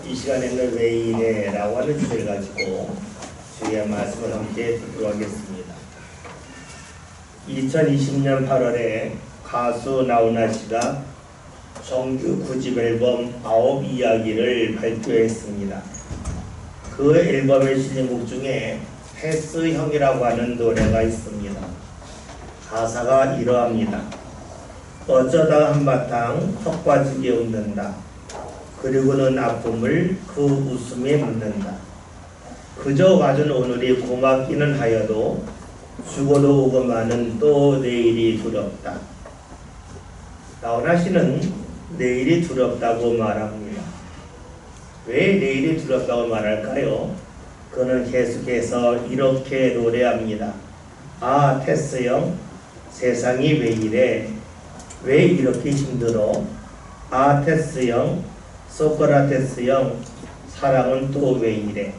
이 시간에는 왜 이래? 라고 하는 주제를 가지고 주의 말씀을 함께 듣도록 하겠습니다. 2020년 8월에 가수 나훈아 씨가 정규 9집 앨범 9이야기를 발표했습니다. 그 앨범에 실린 곡 중에 패스형이라고 하는 노래가 있습니다. 가사가 이러합니다. 어쩌다 한바탕 턱 빠지게 웃는다. 그리고는 아픔을 그 웃음에 묻는다. 그저 와준 오늘이 고맙기는 하여도 죽어도 오고마는 또 내일이 두렵다. 나훈아 씨는 내일이 두렵다고 말합니다. 왜 내일이 두렵다고 말할까요? 그는 계속해서 이렇게 노래합니다. 아, 테스 형, 세상이 왜 이래? 왜 이렇게 힘들어? 아, 테스 형, 소크라테스 형, 사랑은 또 왜 이래?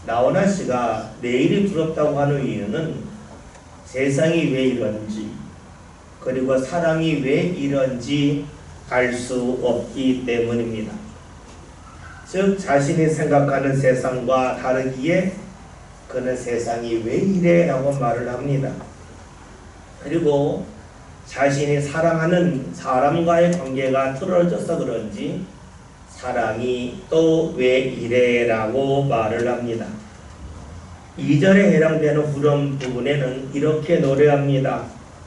나훈아 씨가 내일이 두렵다고 하는 이유는 세상이 왜 이런지, 그리고 사랑이 왜 이런지 알 수 없기 때문입니다. 즉 자신이 생각하는 세상과 다르기에 그는 세상이 왜 이래? 라고 말을 합니다. 그리고 자신이 사랑하는 사람과의 관계가 틀어져서 그런지 사랑이 또 왜 이래? 라고 말을 합니다. 2절에 해당되는 후렴 부분에는 이렇게 노래합니다.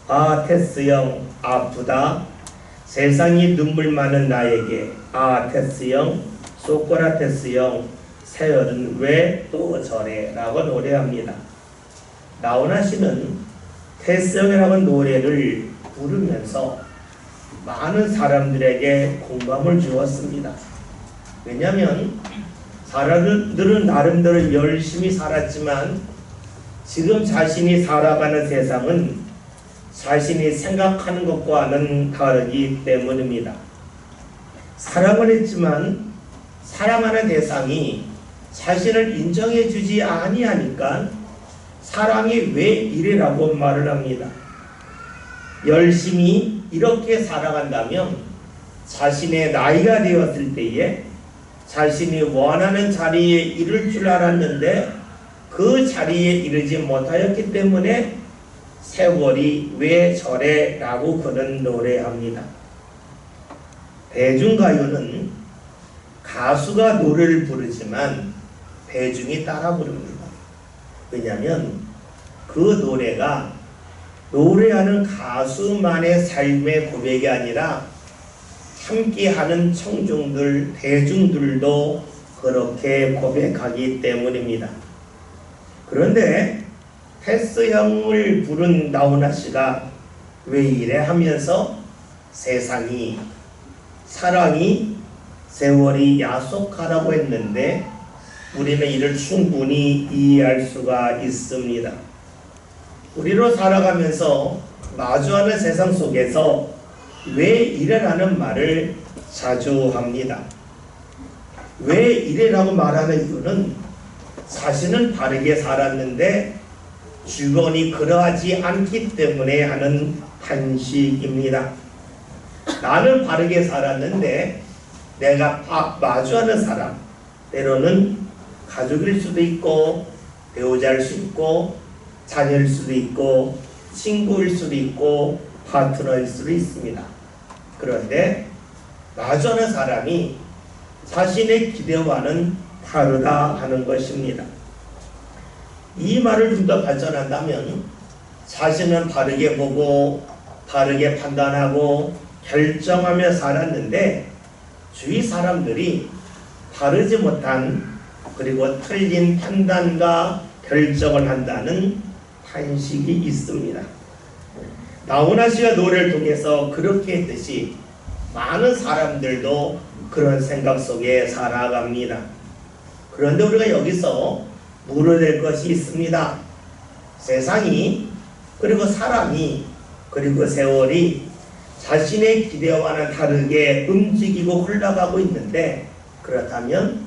아, 테스 형, 아프다. 세상이 눈물 많은 나에게. 아, 테스 형, 소크라테스 형, 세월은 왜 또 저래? 라고 노래합니다. 나훈아 씨는 테스 형이라는 노래를 부르면서 많은 사람들에게 공감을 주었습니다. 왜냐하면 사람들은 나름대로 열심히 살았지만 지금 자신이 살아가는 세상은 자신이 생각하는 것과는 다르기 때문입니다. 사랑을 했지만 사랑하는 대상이 자신을 인정해 주지 아니하니까 사랑이 왜 이래라고 말을 합니다. 열심히 이렇게 살아간다면 자신의 나이가 되었을 때에 자신이 원하는 자리에 이를 줄 알았는데 그 자리에 이르지 못하였기 때문에 세월이 왜 저래? 라고 그는 노래합니다. 대중가요는 가수가 노래를 부르지만 대중이 따라 부릅니다. 왜냐하면 그 노래가 노래하는 가수만의 삶의 고백이 아니라 함께하는 청중들, 대중들도 그렇게 고백하기 때문입니다. 그런데 테스 형을 부른 나훈아 씨가 왜 이래 하면서 세상이, 사랑이, 세월이 야속하라고 했는데 우리는 이를 충분히 이해할 수가 있습니다. 우리로 살아가면서 마주하는 세상 속에서 왜 이래라는 말을 자주 합니다. 왜 이래라고 말하는 이유는 자신은 바르게 살았는데 주변이 그러하지 않기 때문에 하는 탄식입니다. 나는 바르게 살았는데 내가 마주하는 사람, 때로는 가족일 수도 있고 배우자일 수 있고 자녀일 수도 있고 친구일 수도 있고 파트너일 수도 있습니다. 그런데 마주하는 사람이 자신의 기대와는 다르다 하는 것입니다. 이 말을 좀 더 발전한다면 자신은 바르게 보고 바르게 판단하고 결정하며 살았는데 주위 사람들이 바르지 못한 그리고 틀린 판단과 결정을 한다는 탄식이 있습니다. 나훈아 씨가 노래를 통해서 그렇게 했듯이 많은 사람들도 그런 생각 속에 살아갑니다. 그런데 우리가 여기서 물어야 될 것이 있습니다. 세상이, 그리고 사람이, 그리고 세월이 자신의 기대와는 다르게 움직이고 흘러가고 있는데 그렇다면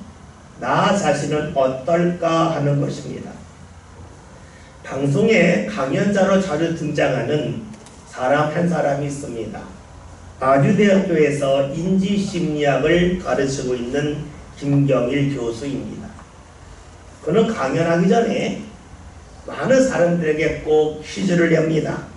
나 자신은 어떨까 하는 것입니다. 방송에 강연자로 자주 등장하는 사람 한 사람이 있습니다. 아주대학교에서 인지심리학을 가르치고 있는 김경일 교수입니다. 그는 강연하기 전에 많은 사람들에게 꼭 퀴즈를 냅니다.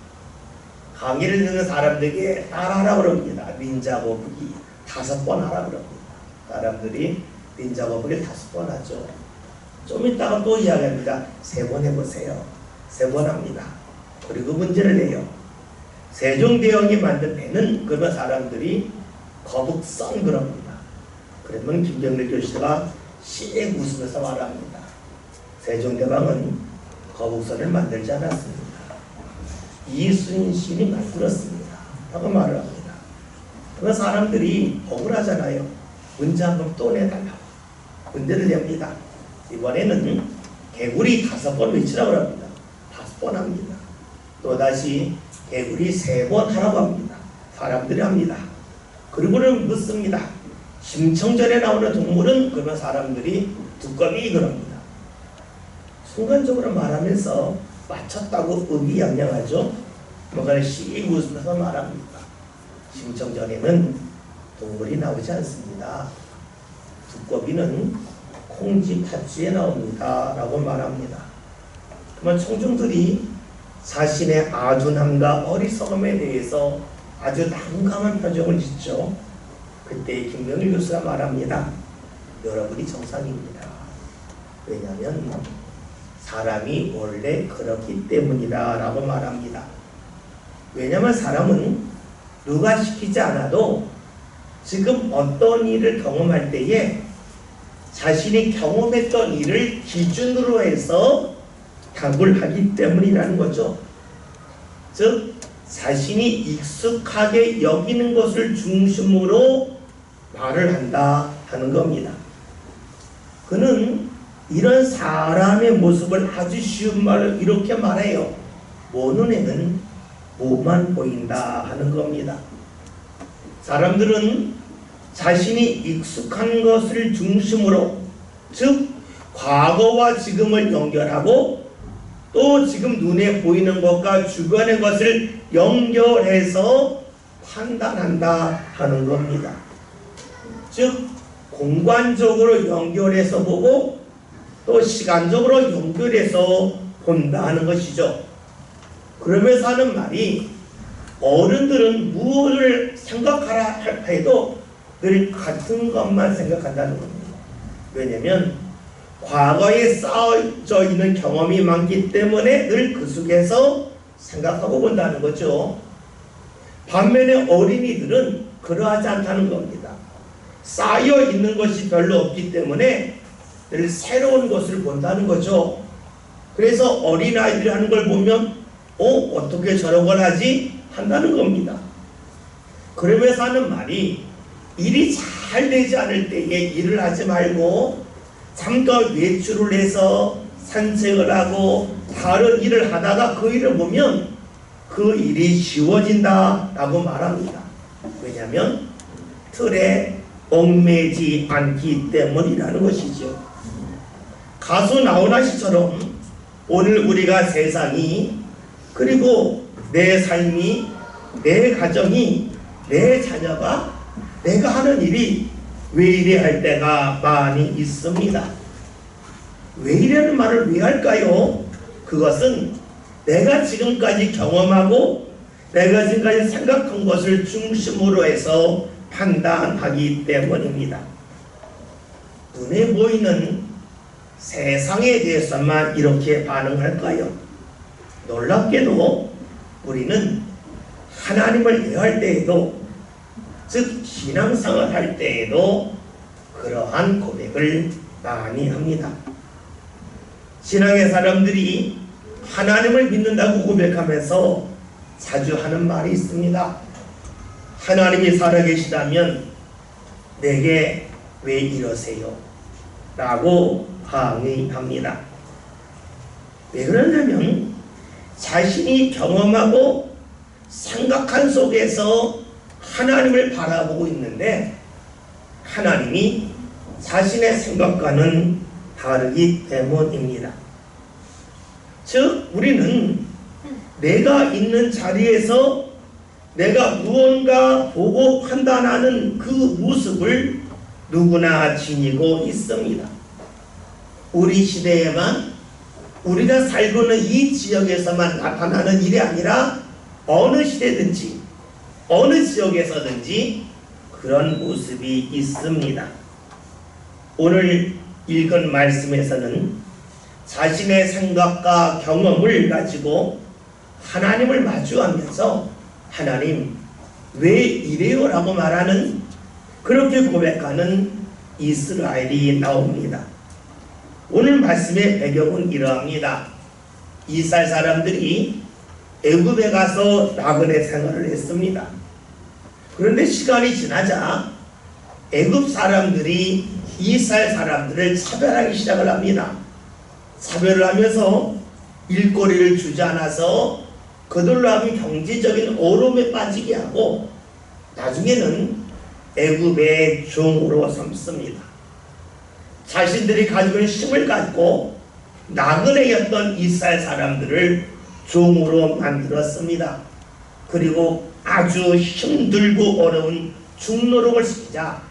강의를 듣는 사람들에게 따라하라 그럽니다. 닌자 거북이 5번 하라 그럽니다. 사람들이 닌자 거북이 5번 하죠. 좀 이따가 또 이야기합니다. 3번 해보세요. 3번 합니다. 그리고 문제를 내요. 세종대왕이 만든 배는 그러면 사람들이 거북선 그럽니다. 그러면 김경일 교수가 씩 웃으면서 말합니다. 세종대왕은 거북선을 만들지 않았습니다. 이순신이 만들었습니다. 라고 말을 합니다. 그러면 사람들이 억울하잖아요. 문제 한 번 또 내달라고 문제를 냅니다. 이번에는 개구리 5번 외치라고 합니다. 5번 합니다. 또다시 개구리 3번 하라고 합니다. 사람들이 합니다. 그리고는 묻습니다. 심청전에 나오는 동물은 그러면 사람들이 두꺼비 그럽니다. 순간적으로 말하면서 맞췄다고 의기양양하죠. 뭔가를 씩 웃으면서 말합니다. 심청전에는 동물이 나오지 않습니다. 두꺼비는 콩쥐 팥쥐에 나옵니다. 라고 말합니다. 그러면 청중들이 자신의 아둔함과 어리석음에 대해서 아주 난감한 표정을 짓죠. 그때 김경일 교수가 말합니다. 여러분이 정상입니다. 왜냐하면 사람이 원래 그렇기 때문이다 라고 말합니다. 왜냐하면 사람은 누가 시키지 않아도 지금 어떤 일을 경험할 때에 자신이 경험했던 일을 기준으로 해서 답을 하기 때문이라는 거죠. 즉 자신이 익숙하게 여기는 것을 중심으로 말을 한다 하는 겁니다. 그는 이런 사람의 모습을 아주 쉬운 말로 이렇게 말해요. 모 눈에는 뭐만 보인다 하는 겁니다. 사람들은 자신이 익숙한 것을 중심으로, 즉 과거와 지금을 연결하고 또 지금 눈에 보이는 것과 주변의 것을 연결해서 판단한다 하는 겁니다. 즉 공간적으로 연결해서 보고 또 시간적으로 연결해서 본다 하는 것이죠. 그러면서 하는 말이 어른들은 무엇을 생각하라 해도 늘 같은 것만 생각한다는 겁니다. 왜냐하면 과거에 쌓여져 있는 경험이 많기 때문에 늘 그 속에서 생각하고 본다는 거죠. 반면에 어린이들은 그러하지 않다는 겁니다. 쌓여 있는 것이 별로 없기 때문에 늘 새로운 것을 본다는 거죠. 그래서 어린아이들이 하는 걸 보면 어떻게 저런 걸 하지? 한다는 겁니다. 그러면서 하는 말이 일이 잘 되지 않을 때에 일을 하지 말고 잠깐 외출을 해서 산책을 하고 다른 일을 하다가 그 일을 보면 그 일이 쉬워진다 라고 말합니다. 왜냐하면 틀에 얽매지 않기 때문이라는 것이죠. 가수 나훈아 씨처럼 오늘 우리가 세상이 그리고 내 삶이 내 가정이 내 자녀가 내가 하는 일이 왜 이래 할 때가 많이 있습니다. 왜 이래는 말을 왜 할까요? 그것은 내가 지금까지 경험하고 내가 지금까지 생각한 것을 중심으로 해서 판단하기 때문입니다. 눈에 보이는 세상에 대해서만 이렇게 반응할까요? 놀랍게도 우리는 하나님을 대할 때에도, 즉 신앙생활 할 때에도 그러한 고백을 많이 합니다. 신앙의 사람들이 하나님을 믿는다고 고백하면서 자주 하는 말이 있습니다. 하나님이 살아계시다면 내게 왜 이러세요? 라고 항의합니다. 왜 그러냐면 자신이 경험하고 생각한 속에서 하나님을 바라보고 있는데 하나님이 자신의 생각과는 다르기 때문입니다. 즉 우리는 내가 있는 자리에서 내가 무언가 보고 판단하는 그 모습을 누구나 지니고 있습니다. 우리 시대에만 우리가 살고 있는 이 지역에서만 나타나는 일이 아니라 어느 시대든지 어느 지역에서든지 그런 모습이 있습니다. 오늘 읽은 말씀에서는 자신의 생각과 경험을 가지고 하나님을 마주하면서 하나님 왜 이래요? 라고 말하는, 그렇게 고백하는 이스라엘이 나옵니다. 오늘 말씀의 배경은 이러합니다. 이스라엘 사람들이 애굽에 가서 나그네 생활을 했습니다. 그런데 시간이 지나자 애굽 사람들이 이스라엘 사람들을 차별하기 시작을 합니다. 차별을 하면서 일거리를 주지 않아서 그들로 하면 경제적인 어려움에 빠지게 하고 나중에는 애굽의 종으로 삼습니다. 자신들이 가지고 있는 힘을 갖고 나그네였던 이스라엘 사람들을 종으로 만들었습니다. 그리고 아주 힘들고 어려운 중노력을 시키자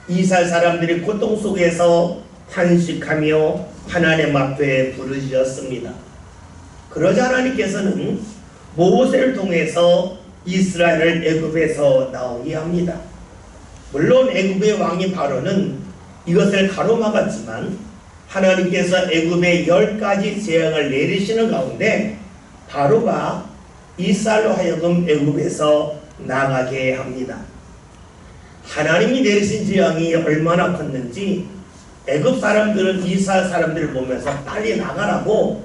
이스라엘 사람들이 고통 속에서 탄식하며 하나님 앞에 부르짖었습니다. 그러자 하나님께서는 모세를 통해서 이스라엘을 애굽에서 나오게 합니다. 물론 애굽의 왕이 바로는 이것을 가로막았지만 하나님께서 애굽에 10가지 재앙을 내리시는 가운데 바로가 이스라엘로 하여금 애굽에서 나가게 합니다. 하나님이 내리신 재앙이 얼마나 컸는지 애굽 사람들은 이스라엘 사람들을 보면서 빨리 나가라고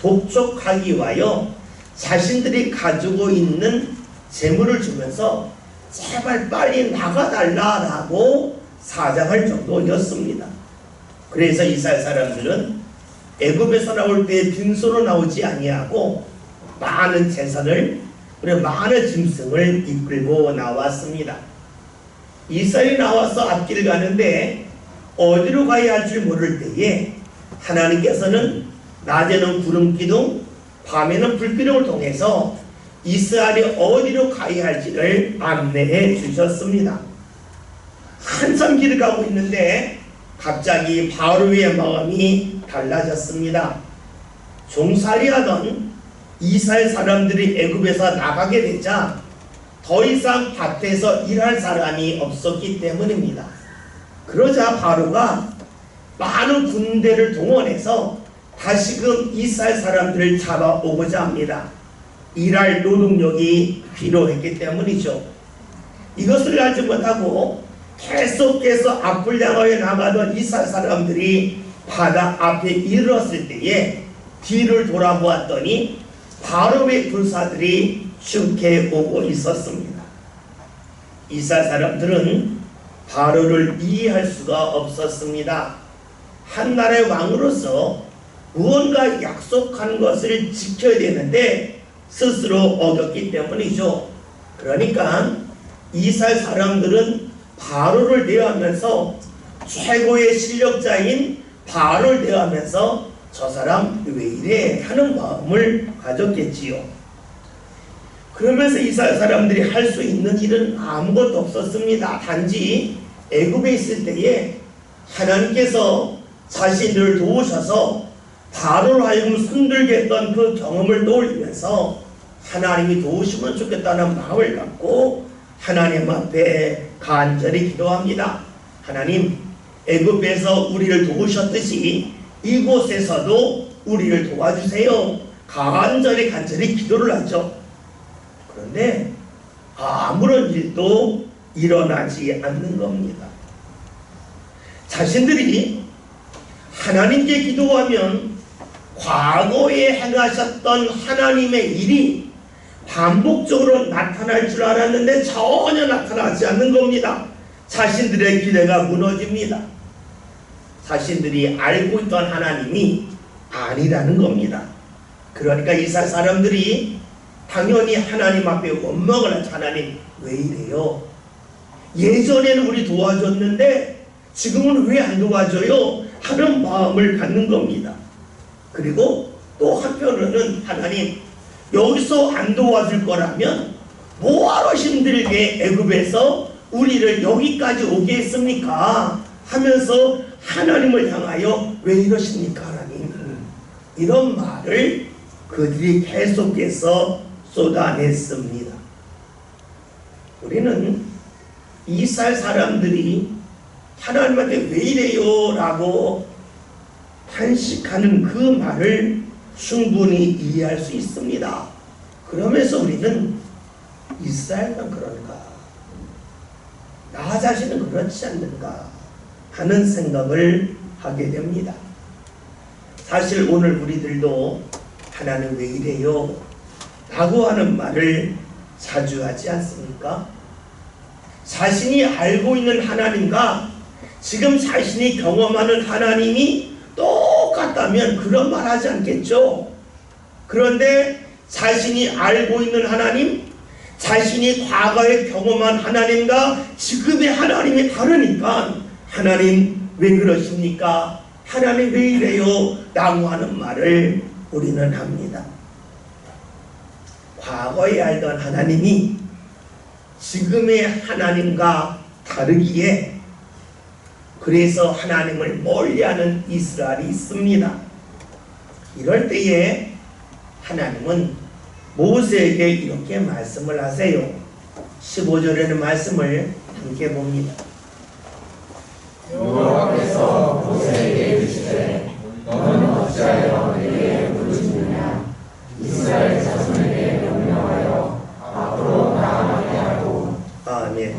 독촉하기 위하여 자신들이 가지고 있는 재물을 주면서 제발 빨리 나가달라라고 사정할 정도였습니다. 그래서 이스라엘 사람들은 애굽에서 나올 때 빈손으로 나오지 아니하고 많은 재산을 그리고 많은 짐승을 이끌고 나왔습니다. 이스라엘이 나와서 앞길을 가는데 어디로 가야 할 줄 모를 때에 하나님께서는 낮에는 구름 기둥, 밤에는 불기둥을 통해서 이스라엘이 어디로 가야 할지를 안내해 주셨습니다. 한참 길을 가고 있는데 갑자기 바로의 마음이 달라졌습니다. 종살이하던 이스라엘 사람들이 애굽에서 나가게 되자 더 이상 밭에서 일할 사람이 없었기 때문입니다. 그러자 바로가 많은 군대를 동원해서 다시금 이스라엘 사람들을 잡아오고자 합니다. 일할 노동력이 필요했기 때문이죠. 이것을 알지 못하고 계속해서 앞을 향하여 나가던 이스라엘 사람들이 바다 앞에 이르렀을 때에 뒤를 돌아보았더니 바로의 군사들이 춤케 오고 있었습니다. 이스라엘 사람들은 바로를 이해할 수가 없었습니다. 한 나라의 왕으로서 무언가 약속한 것을 지켜야 되는데 스스로 어겼기 때문이죠. 그러니까 이스라엘 사람들은 바로를 대하면서 최고의 실력자인 바로를 대하면서 저 사람 왜 이래 하는 마음을 가졌겠지요. 그러면서 이스라엘 사람들이 할 수 있는 일은 아무것도 없었습니다. 단지 애굽에 있을 때에 하나님께서 자신을 도우셔서 바로로 하여금 손들게 했던 그 경험을 떠올리면서 하나님이 도우시면 좋겠다는 마음을 갖고 하나님 앞에 간절히 기도합니다. 하나님, 애굽에서 우리를 도우셨듯이 이곳에서도 우리를 도와주세요. 간절히 기도를 하죠. 그런데 아무런 일도 일어나지 않는 겁니다. 자신들이 하나님께 기도하면 과거에 행하셨던 하나님의 일이 반복적으로 나타날 줄 알았는데 전혀 나타나지 않는 겁니다. 자신들의 기대가 무너집니다. 자신들이 알고 있던 하나님이 아니라는 겁니다. 그러니까 이스라엘 사람들이 당연히 하나님 앞에 원망을 하죠. 하나님 왜 이래요? 예전에는 우리 도와줬는데 지금은 왜 안 도와줘요? 하는 마음을 갖는 겁니다. 그리고 또 한편으로는 하나님 여기서 안 도와줄 거라면 뭐하러 힘들게 애굽에서 우리를 여기까지 오게 했습니까? 하면서 하나님을 향하여 왜 이러십니까 하나님? 이런 말을 그들이 계속해서 쏟아냈습니다. 우리는 이스라엘 사람들이 하나님한테 왜 이래요? 라고 탄식하는 그 말을 충분히 이해할 수 있습니다. 그러면서 우리는 이스라엘만 그런가? 나 자신은 그렇지 않는가? 하는 생각을 하게 됩니다. 사실 오늘 우리들도 하나님 왜 이래요? 라고 하는 말을 자주 하지 않습니까? 자신이 알고 있는 하나님과 지금 자신이 경험하는 하나님이 똑같다면 그런 말 하지 않겠죠? 그런데 자신이 알고 있는 하나님, 자신이 과거에 경험한 하나님과 지금의 하나님이 다르니까 하나님 왜 그러십니까? 하나님 왜 이래요? 라고 하는 말을 우리는 합니다. 과거에 알던 하나님이 지금의 하나님과 다르기에 그래서 하나님을 멀리하는 이스라엘이 있습니다. 이럴 때에 하나님은 모세에게 이렇게 말씀을 하세요. 15절에는 말씀을 함께 봅니다. 여호와께서 모세에게 이르시되 너는 어찌하여 내게 부르짖느냐 이스라엘 자손에게 명령하여 앞으로 나아가게 하고. 아멘.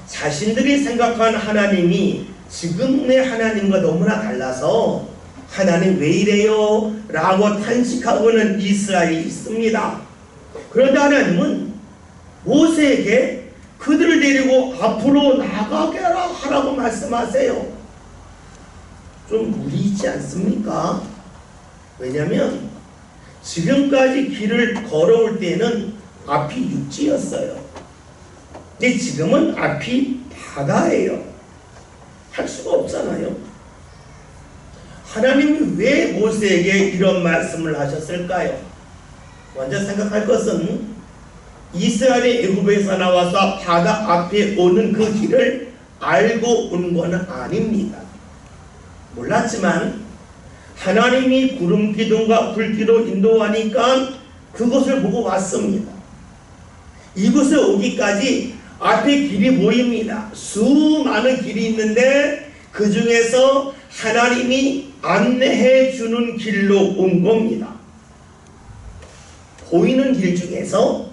자신들이 생각한 하나님이 지금의 하나님과 너무나 달라서 하나님 왜 이래요? 라고 탄식하고는 이스라엘이 있습니다. 그런데 하나님은 모세에게 그들을 데리고 앞으로 나가게 하라고 말씀하세요. 좀 무리있지 않습니까? 왜냐하면 지금까지 길을 걸어올 때는 앞이 육지였어요. 근데 지금은 앞이 바다예요. 할 수가 없잖아요. 하나님이 왜 모세에게 이런 말씀을 하셨을까요? 먼저 생각할 것은 이스라엘이 애굽에서 나와서 바다 앞에 오는 그 길을 알고 온 것은 아닙니다. 몰랐지만 하나님이 구름 기둥과 불기로 인도하니까 그것을 보고 왔습니다. 이곳에 오기까지 앞에 길이 보입니다. 수많은 길이 있는데 그 중에서 하나님이 안내해 주는 길로 온 겁니다. 보이는 길 중에서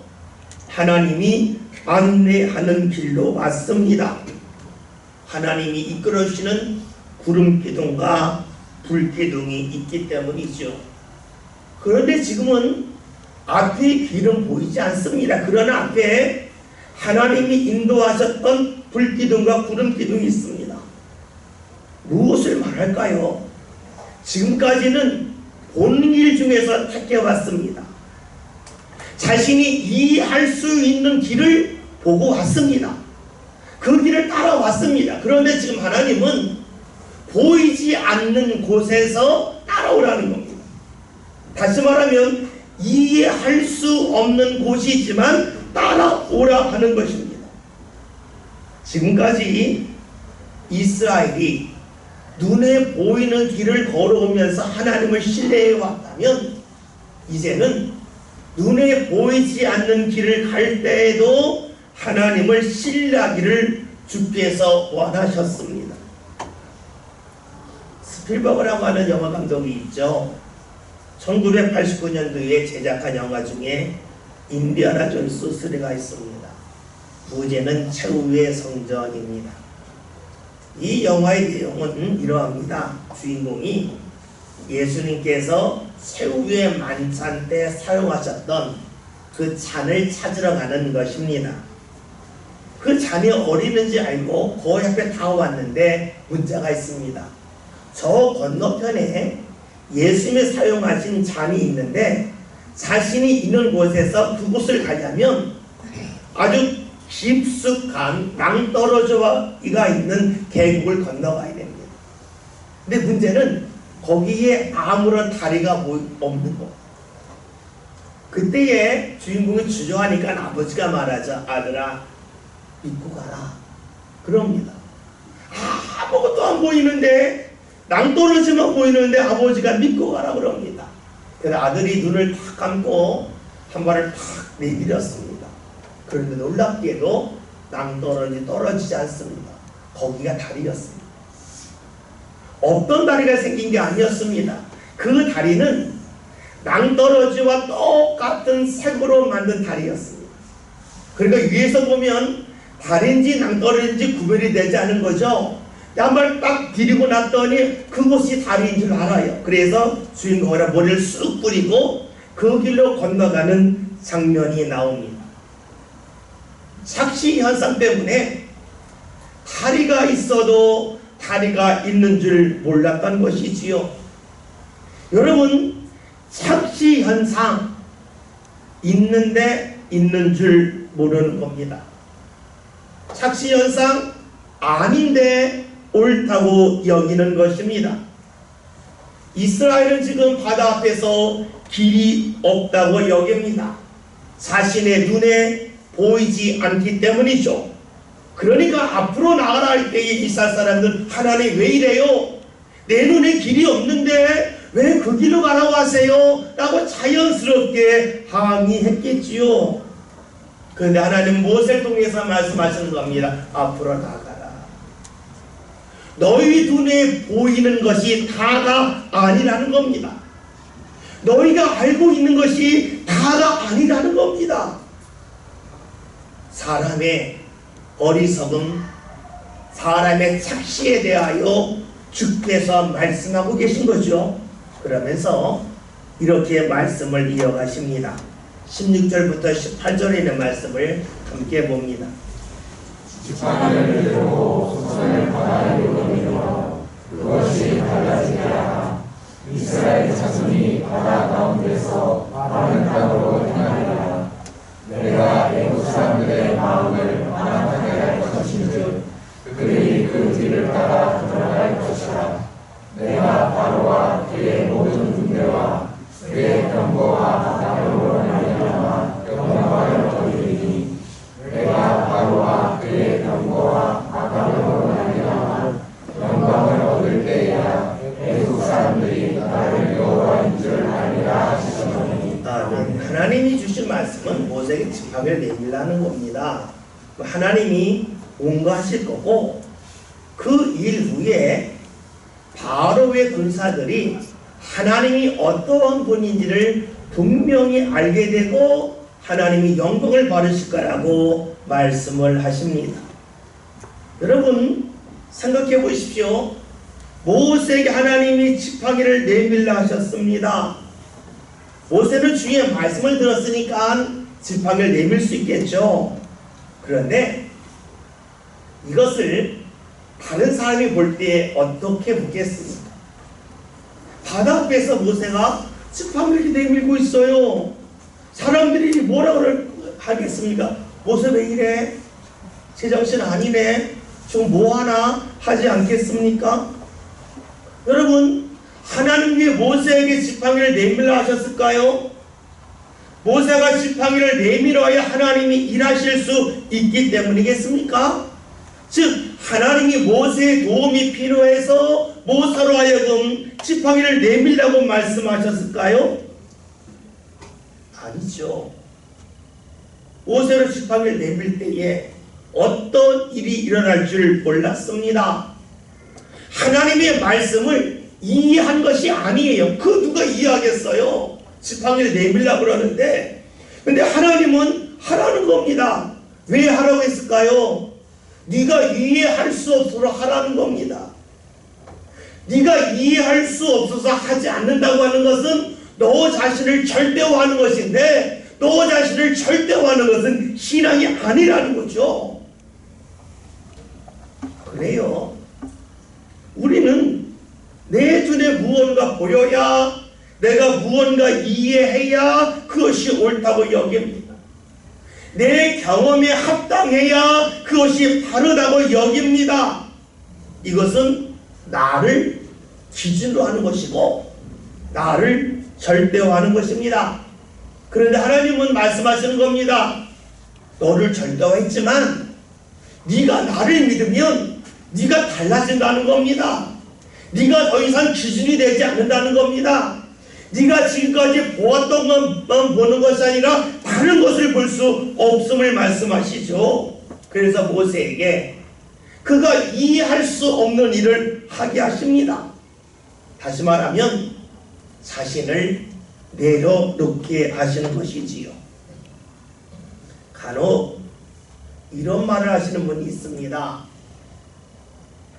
하나님이 안내하는 길로 왔습니다. 하나님이 이끌어 주시는 구름 기둥과 불 기둥이 있기 때문이죠. 그런데 지금은 앞에 길은 보이지 않습니다. 그러나 앞에 하나님이 인도하셨던 불 기둥과 구름 기둥이 있습니다. 무엇을 말할까요? 지금까지는 본 길 중에서 택해왔습니다. 자신이 이해할 수 있는 길을 보고 왔습니다. 그 길을 따라왔습니다. 그런데 지금 하나님은 보이지 않는 곳에서 따라오라는 겁니다. 다시 말하면 이해할 수 없는 곳이지만 따라오라 하는 것입니다. 지금까지 이스라엘이 눈에 보이는 길을 걸어오면서 하나님을 신뢰해 왔다면 이제는 눈에 보이지 않는 길을 갈 때에도 하나님을 신뢰하기를 주께서 원하셨습니다. 스필버그라고 하는 영화 감독이 있죠. 1989년도에 제작한 영화 중에 인디아나 존스 3가 있습니다. 부제는 최후의 성전입니다. 이 영화의 내용은 이러합니다. 주인공이 예수님께서 최후의 만찬 때 사용하셨던 그 잔을 찾으러 가는 것입니다. 그 잔이 어디 있는지 알고 거의 앞에 다 왔는데 문제가 있습니다. 저 건너편에 예수님이 사용하신 잔이 있는데 자신이 있는 곳에서 그곳을 가려면 아주 깊숙한 낭떠러지가 있는 계곡을 건너가야 됩니다. 근데 문제는 거기에 아무런 다리가 없는 거. 그때에 주인공이 주저하니까 아버지가 말하죠. 아들아 믿고 가라. 그럽니다. 아무것도 안 보이는데 낭떠러지만 보이는데 아버지가 믿고 가라 그럽니다. 그래서 아들이 눈을 탁 감고 한 발을 탁 내밀었습니다. 그런데 놀랍게도 낭떠러지 떨어지지 않습니다. 거기가 다리였습니다. 없던 다리가 생긴 게 아니었습니다. 그 다리는 낭떠러지와 똑같은 색으로 만든 다리였습니다. 그러니까 위에서 보면 다리인지 낭떠러지인지 구별이 되지 않은 거죠. 한 발 딱 디디고 났더니 그곳이 다리인 줄 알아요. 그래서 주인공은 머리를 쑥 뿌리고 그 길로 건너가는 장면이 나옵니다. 착시 현상 때문에 다리가 있어도 다리가 있는 줄 몰랐던 것이지요. 여러분, 착시 현상 있는데 있는 줄 모르는 겁니다. 착시 현상 아닌데 옳다고 여기는 것입니다. 이스라엘은 지금 바다 앞에서 길이 없다고 여깁니다. 자신의 눈에 보이지 않기 때문이죠. 그러니까 앞으로 나가라 할 때에 이스라엘 사람들 하나님 왜 이래요? 내 눈에 길이 없는데 왜 그 길로 가라고 하세요? 라고 자연스럽게 항의했겠지요. 그런데 하나님 모세를 통해서 말씀하시는 겁니다. 앞으로 나가라. 너희 눈에 보이는 것이 다가 아니라는 겁니다. 너희가 알고 있는 것이 다가 아니라는 겁니다. 사람의 어리석음, 사람의 착시에 대하여 주께서 말씀하고 계신 거죠. 그러면서 이렇게 말씀을 이어가십니다. 16절부터 18절에 있는 말씀을 함께 봅니다. 지팡이를 들고 손을 바다에 올리며 그것이 갈라지게 하라. 이스라엘 자손이 바다 가운데서 마른 땅으로 행하리라. 내가 애국 사람들의 마음을 완악하게 할 것인즉 그들이 그 뒤를 따라 들어갈 것이라. 내가 바로와 그의 모든 군대와 그의 병거와 나병으로 말미암아 영광을 얻으리니 내가 바로와 그의 병거와 나병으로 말미암아 영광을 얻을 때에야 애국 사람들이 나를 여호와인 줄 알리라 하시더니. 아멘. 하나님이 주신 말씀은 모세에게 지팡이를 내밀라는 겁니다. 하나님이 온거하실 거고 그 일 후에 바로의 군사들이 하나님이 어떠한 분인지를 분명히 알게 되고 하나님이 영광을 받으실 거라고 말씀을 하십니다. 여러분 생각해 보십시오. 모세에게 하나님이 지팡이를 내밀라 하셨습니다. 모세는 주의 말씀을 들었으니까 지팡이를 내밀 수 있겠죠. 그런데 이것을 다른 사람이 볼 때 어떻게 보겠습니까? 바다 앞에서 모세가 지팡이를 내밀고 있어요. 사람들이 뭐라 하겠습니까? 모세 왜 이래? 제정신 아니네? 지금 뭐하나? 하지 않겠습니까? 여러분, 하나님 왜 모세에게 지팡이를 내밀라 하셨을까요? 모세가 지팡이를 내밀어야 하나님이 일하실 수 있기 때문이겠습니까? 즉 하나님이 모세의 도움이 필요해서 모세로 하여금 지팡이를 내밀라고 말씀하셨을까요? 아니죠. 모세로 지팡이를 내밀 때에 어떤 일이 일어날 줄 몰랐습니다. 하나님의 말씀을 이해한 것이 아니에요. 그 누가 이해하겠어요? 지팡이를 내밀라고 그러는데, 근데 하나님은 하라는 겁니다. 왜 하라고 했을까요? 네가 이해할 수 없어서 하라는 겁니다. 네가 이해할 수 없어서 하지 않는다고 하는 것은 너 자신을 절대화하는 것인데, 너 자신을 절대화하는 것은 신앙이 아니라는 거죠. 그래요. 우리는 내 눈에 무언가 보여야, 내가 무언가 이해해야 그것이 옳다고 여깁니다. 내 경험에 합당해야 그것이 바르다고 여깁니다. 이것은 나를 기준으로 하는 것이고 나를 절대화하는 것입니다. 그런데 하나님은 말씀하시는 겁니다. 너를 절대화했지만 네가 나를 믿으면 네가 달라진다는 겁니다. 네가 더 이상 기준이 되지 않는다는 겁니다. 네가 지금까지 보았던 것만 보는 것이 아니라 다른 것을 볼 수 없음을 말씀하시죠. 그래서 모세에게 그가 이해할 수 없는 일을 하게 하십니다. 다시 말하면 자신을 내려놓게 하시는 것이지요. 간혹 이런 말을 하시는 분이 있습니다.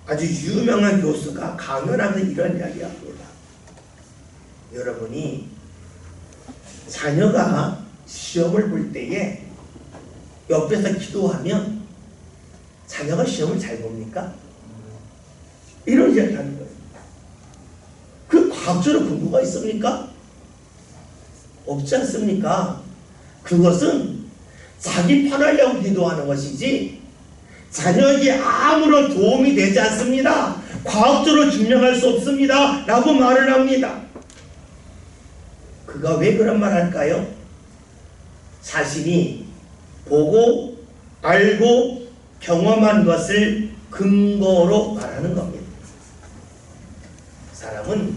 아주 유명한 교수가 강연하면서 이런 이야기합니다. 여러분이 자녀가 시험을 볼 때에 옆에서 기도하면 자녀가 시험을 잘 봅니까? 이런 이야기 하는 거예요. 그 과학적으로 근거가 있습니까? 없지 않습니까? 그것은 자기 편하려고 기도하는 것이지 자녀에게 아무런 도움이 되지 않습니다. 과학적으로 증명할 수 없습니다. 라고 말을 합니다. 그가 왜 그런 말 할까요? 자신이 보고 알고 경험한 것을 근거로 말하는 겁니다. 사람은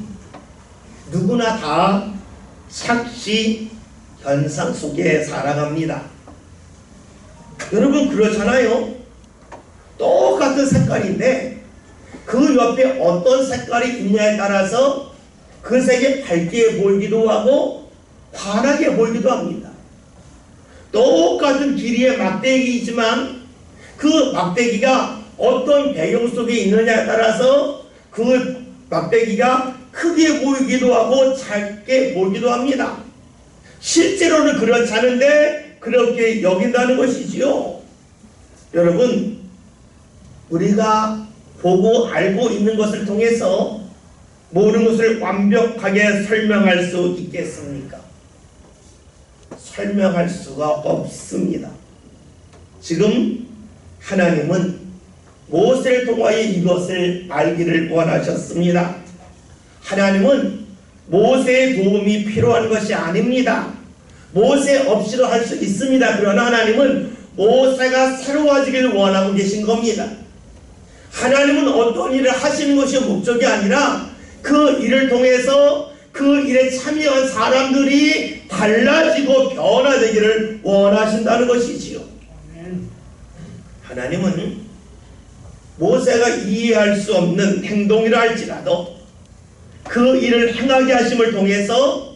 누구나 다 착시 현상 속에 살아갑니다. 여러분 그렇잖아요. 똑같은 색깔인데 그 옆에 어떤 색깔이 있냐에 따라서 그 색이 밝게 보이기도 하고 환하게 보이기도 합니다. 똑같은 길이의 막대기이지만 그 막대기가 어떤 배경 속에 있느냐에 따라서 그 막대기가 크게 보이기도 하고 작게 보이기도 합니다. 실제로는 그렇지 않은데 그렇게 여긴다는 것이지요. 여러분 우리가 보고 알고 있는 것을 통해서 모든 것을 완벽하게 설명할 수 있겠습니까? 설명할 수가 없습니다. 지금 하나님은 모세를 통하여 이것을 알기를 원하셨습니다. 하나님은 모세의 도움이 필요한 것이 아닙니다. 모세 없이도 할 수 있습니다. 그러나 하나님은 모세가 새로워지기를 원하고 계신 겁니다. 하나님은 어떤 일을 하시는 것이 목적이 아니라 그 일을 통해서 그 일에 참여한 사람들이 달라지고 변화되기를 원하신다는 것이지요. 하나님은 모세가 이해할 수 없는 행동이라 할지라도 그 일을 행하게 하심을 통해서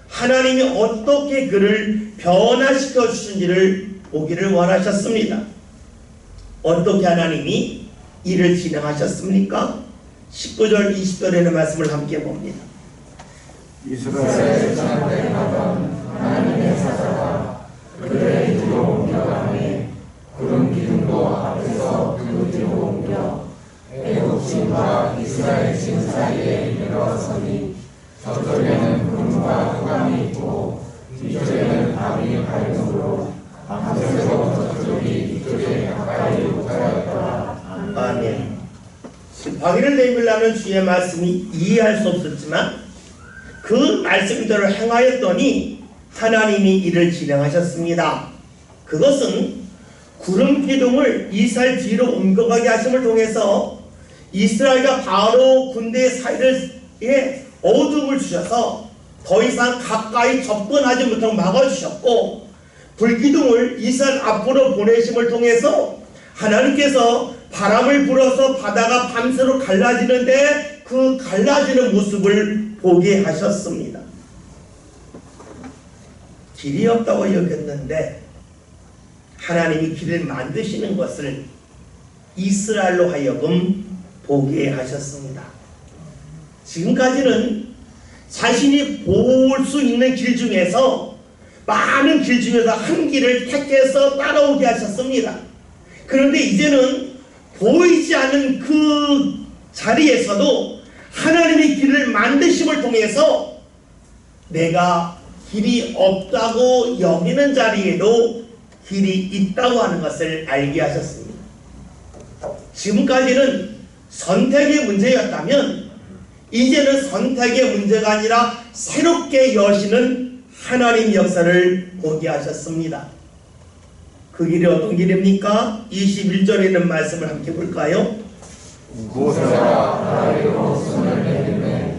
하나님이 어떻게 그를 변화시켜 주신지를 보기를 원하셨습니다. 어떻게 하나님이 일을 진행하셨습니까? 19절 20절에는 말씀을 함께 봅니다. 이스라엘 자손에 가던 하나님의 사자가 그들의 뒤로 옮겨가매 구름 기둥도 앞에서 그 뒤로 옮겨 애굽 신과 이스라엘 신 사이에 이르러서니 저쪽에는 구름과 흑암이 있고 뒤쪽에는 밤이 밝음으로 밤새도록 저쪽이 이쪽에 가까이 붙어였더라. 아멘. 방위를 내밀라는 주의 말씀이 이해할 수 없었지만 그 말씀대로 행하였더니 하나님이 이를 진행하셨습니다. 그것은 구름 기둥을 이스라엘 뒤로 옮겨가게 하심을 통해서 이스라엘과 바로 군대 사이에 어둠을 주셔서 더 이상 가까이 접근하지 못하고 막아주셨고, 불기둥을 이스라엘 앞으로 보내심을 통해서 하나님께서 바람을 불어서 바다가 밤새로 갈라지는데 그 갈라지는 모습을 보게 하셨습니다. 길이 없다고 여겼는데 하나님이 길을 만드시는 것을 이스라엘로 하여금 보게 하셨습니다. 지금까지는 자신이 볼 수 있는 길 중에서 많은 길 중에서 한 길을 택해서 따라오게 하셨습니다. 그런데 이제는 보이지 않는 그 자리에서도 하나님의 길을 만드심을 통해서 내가 길이 없다고 여기는 자리에도 길이 있다고 하는 것을 알게 하셨습니다. 지금까지는 선택의 문제였다면 이제는 선택의 문제가 아니라 새롭게 여시는 하나님 역사를 보게 하셨습니다. 그 길이 어떤 길입니까? 21절에 있는 말씀을 함께 볼까요? 모세가 바다위로 손을 내밀매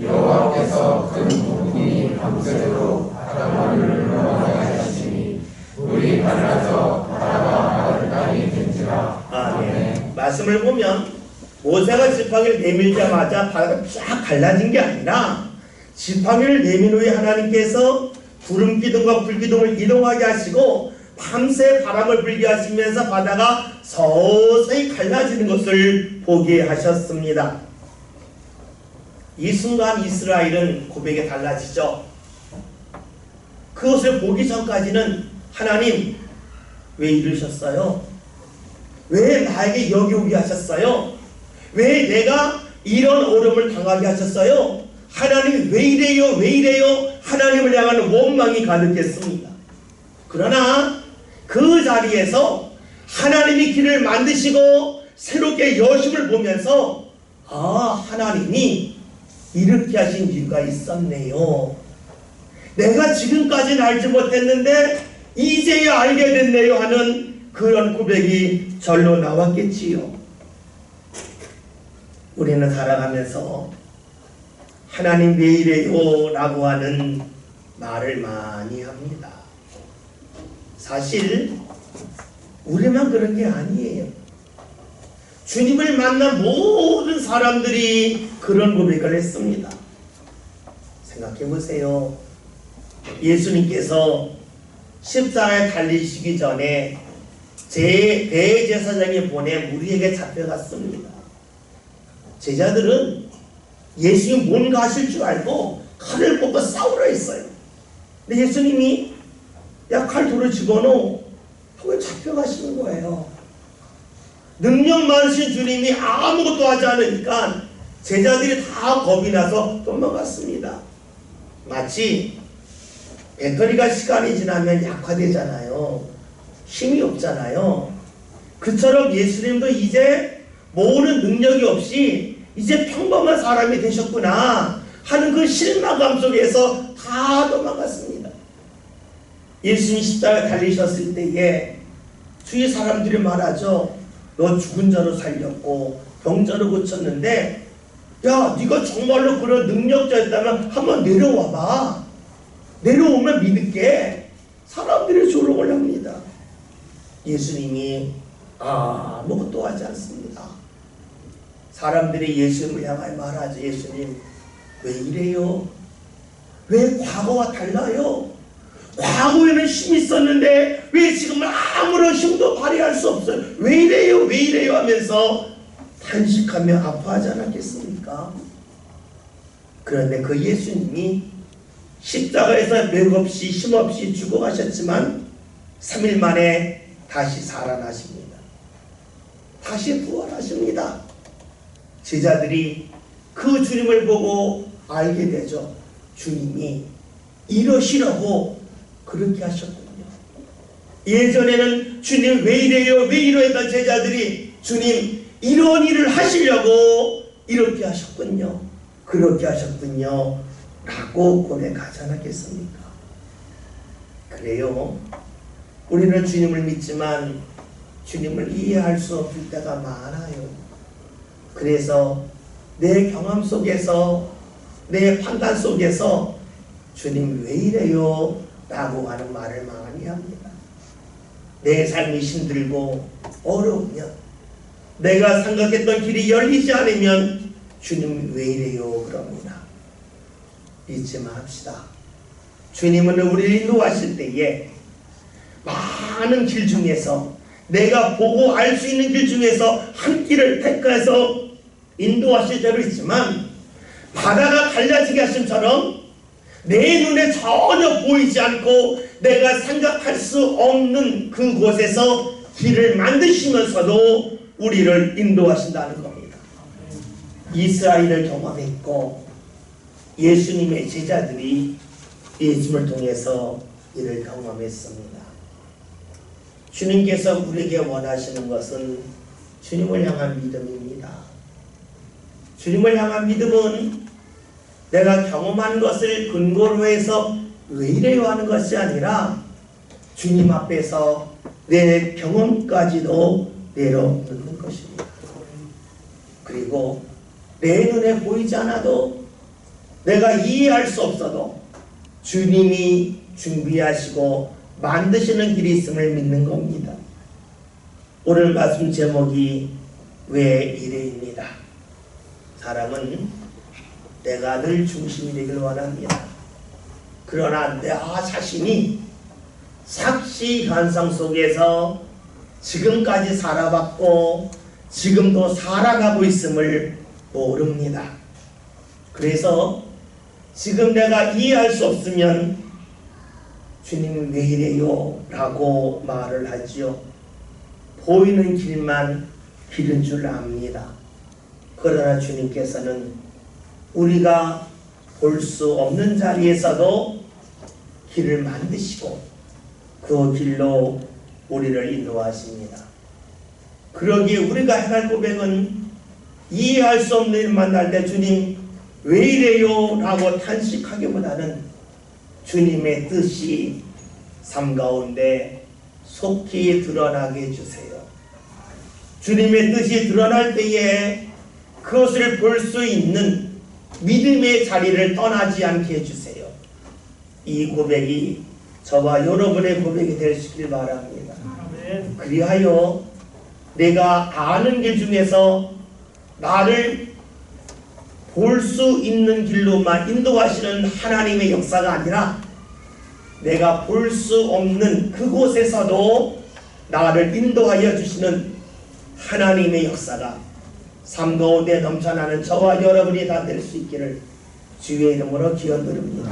여호와께서 큰 폭풍이 밤새도록 바닷물을 넘어가게 하시니 물이 갈라져 바다가 마을 땅이 된지라. 아멘. 말씀을 보면 모세가 지팡이를 내밀자마자 바다가 쫙 갈라진 게 아니라 지팡이를 내민 후에 하나님께서 구름 기둥과 불 기둥을 이동하게 하시고 밤새 바람을 불게 하시면서 바다가 서서히 갈라지는 것을 보게 하셨습니다. 이 순간 이스라엘은 고백에 달라지죠. 그것을 보기 전까지는 하나님 왜 이러셨어요? 왜 나에게 여기 오게 하셨어요? 왜 내가 이런 어려움을 당하게 하셨어요? 하나님 왜 이래요? 왜 이래요? 하나님을 향하는 원망이 가득했습니다. 그러나 그 자리에서 하나님이 길을 만드시고 새롭게 여심을 보면서 하나님이 이렇게 하신 이유가 있었네요. 내가 지금까지는 알지 못했는데 이제야 알게 됐네요 하는 그런 고백이 절로 나왔겠지요. 우리는 살아가면서 하나님 왜 이래요? 라고 하는 말을 많이 합니다. 사실 우리만 그런 게 아니에요. 주님을 만난 모든 사람들이 그런 고백을 했습니다. 생각해 보세요. 예수님께서 십자가에 달리시기 전에 대제사장이 보내 무리에게 잡혀갔습니다. 제자들은 예수님 뭔가 하실 줄 알고 칼을 뽑고 싸우려 했어요. 근데 예수님이 야, 칼 돌을 집어넣어. 하고 잡혀가시는 거예요. 능력 많으신 주님이 아무것도 하지 않으니까 제자들이 다 겁이 나서 도망갔습니다. 마치 배터리가 시간이 지나면 약화되잖아요. 힘이 없잖아요. 그처럼 예수님도 이제 모으는 능력이 없이 이제 평범한 사람이 되셨구나 하는 그 실망감 속에서 다 도망갔습니다. 예수님 십자가에 달리셨을 때에 주위 사람들이 말하죠. 너 죽은 자로 살렸고 병자로 고쳤는데 야, 네가 정말로 그런 능력자였다면 한번 내려와봐. 내려오면 믿을게. 사람들이 조롱을 합니다. 예수님이 아무것도 하지 않습니다. 사람들이 예수님을 향하여 말하죠. 예수님 왜 이래요? 왜 과거와 달라요? 과거에는 힘이 있었는데 왜 지금은 아무런 힘도 발휘할 수 없어요? 왜 이래요? 왜 이래요? 하면서 탄식하며 아파하지 않았겠습니까? 그런데 그 예수님이 십자가에서 맥없이 힘없이 죽어가셨지만 3일 만에 다시 살아나십니다. 다시 부활하십니다. 제자들이 그 주님을 보고 알게 되죠. 주님이 이러시라고 그렇게 하셨군요. 예전에는 주님 왜 이래요? 왜 이러했던 제자들이 주님 이런 일을 하시려고 이렇게 하셨군요. 그렇게 하셨군요. 라고 고백하지 않았겠습니까? 그래요. 우리는 주님을 믿지만 주님을 이해할 수 없을 때가 많아요. 그래서 내 경험 속에서 내 판단 속에서 주님 왜 이래요? 라고 하는 말을 많이 합니다. 내 삶이 힘들고 어려우면 내가 생각했던 길이 열리지 않으면 주님 왜 이래요? 그럽니다. 잊지 맙시다. 주님은 우리를 인도하실 때에 많은 길 중에서 내가 보고 알 수 있는 길 중에서 한 길을 택해서 인도하실 때도 있지만 바다가 갈라지게 하심처럼 내 눈에 전혀 보이지 않고 내가 생각할 수 없는 그곳에서 길을 만드시면서도 우리를 인도하신다는 겁니다. 이스라엘을 경험했고 예수님의 제자들이 예수님을 통해서 이를 경험했습니다. 주님께서 우리에게 원하시는 것은 주님을 향한 믿음입니다. 주님을 향한 믿음은 내가 경험한 것을 근거로 해서 왜 이래요 하는 것이 아니라 주님 앞에서 내 경험까지도 내려놓는 것입니다. 그리고 내 눈에 보이지 않아도 내가 이해할 수 없어도 주님이 준비하시고 만드시는 길이 있음을 믿는 겁니다. 오늘 말씀 제목이 왜 이래입니다. 사람은 내가 늘 중심이 되길 원합니다. 그러나 내 자신이 삭시 현상 속에서 지금까지 살아왔고 지금도 살아가고 있음을 모릅니다. 그래서 지금 내가 이해할 수 없으면 주님 왜 이래요? 라고 말을 하지요. 보이는 길만 길인 줄 압니다. 그러나 주님께서는 우리가 볼 수 없는 자리에서도 길을 만드시고 그 길로 우리를 인도하십니다. 그러기에 우리가 해갈 고백은 이해할 수 없는 일 만날 때 주님 왜 이래요? 라고 탄식하기보다는 주님의 뜻이 삶 가운데 속히 드러나게 해주세요. 주님의 뜻이 드러날 때에 그것을 볼 수 있는 믿음의 자리를 떠나지 않게 해주세요. 이 고백이 저와 여러분의 고백이 되시길 바랍니다. 그리하여 내가 아는 길 중에서 나를 볼 수 있는 길로만 인도하시는 하나님의 역사가 아니라 내가 볼 수 없는 그곳에서도 나를 인도하여 주시는 하나님의 역사가 삶 가운데 넘쳐나는 저와 여러분이 다 될 수 있기를 주의 이름으로 기원드립니다.